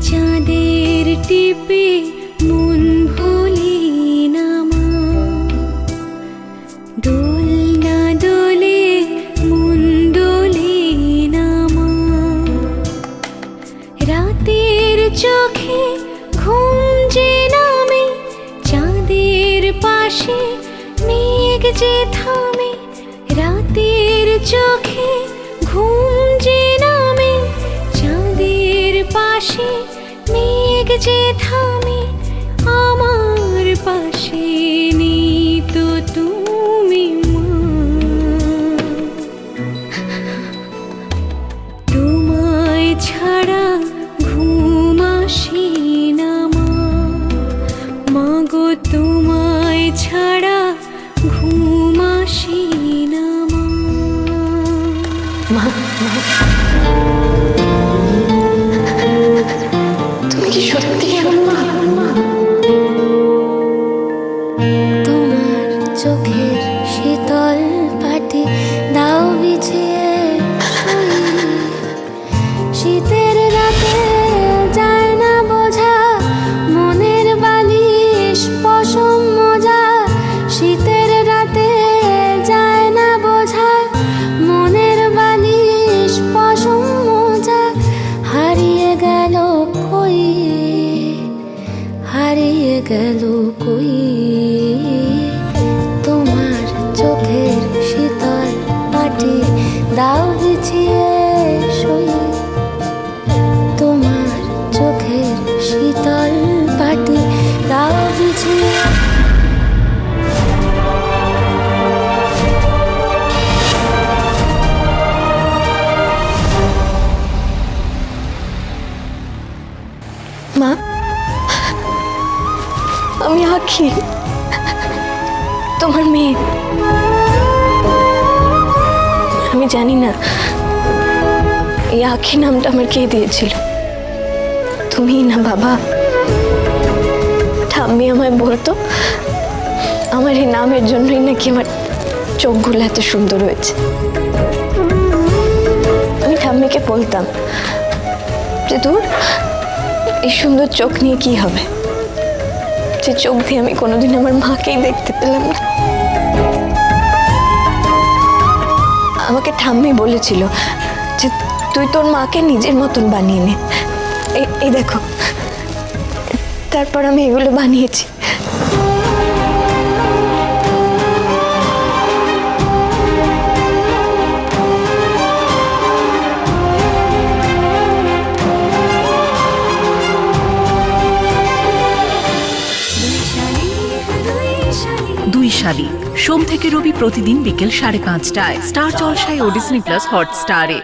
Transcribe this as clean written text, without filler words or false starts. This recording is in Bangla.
চাঁদের টিপে মন ভুলি না মা, দোলনা দোলে মন দোলে না মা। রাতের চোখে ঘুম যে নামে, চাঁদের পাশে মেঘ যে থামে। রাতের চোখে ঘুম যে নামে, চাঁদের পাশে মেঘ যে থামে। আমার পাশে নেই তো তুমি মা, তোমায় ছাড়া ঘুম আসে না মা। মাগো তোমায় ছাড়া ঘুম আসে না মা। তুমি কি সত্যি মা? তোমার চোখের শীতল পাটি দাও বিছিয়ে শুই। শীতের রাতে যায় না বোঝা, মনের বালিশ পশম মোজা। শীতের রাতে যায় না বোঝা, মনের বালিশ পশম মোজা। হারিয়ে গেল কই, হারিয়ে গেল কই। তোমার চোখের শীতল পাটি দাও বিছিয়ে শুই। তোমার চোখের শীতল পাটি দাও বিছিয়ে। মা, আমি আঁখি, তোমার মেয়ে। আমি জানি না এই আঁখি নামটা আমার কে দিয়েছিল, তুমি না বাবা। ঠাম্মি আমায় বলতো আমার এই নামের জন্যই নাকি আমার চোখগুলো এত সুন্দর হয়েছে। আমি ঠাম্মিকে বলতাম যে দূর, এই সুন্দর চোখ নিয়ে কি হবে, যে চোখ দিয়ে আমি কোনোদিন আমার মাকেই দেখতে পেলাম না। আমাকে ঠাম্মি বলেছিল যে তুই তোর মাকে নিজের মতন বানিয়ে নে। এই দেখো, তারপর আমি এগুলো বানিয়েছি। দুই শালিক, সোম থেকে রবি প্রতিদিন বিকেল 5:30টায় স্টার জলসায় ও ডিজনি প্লাস হটস্টারে।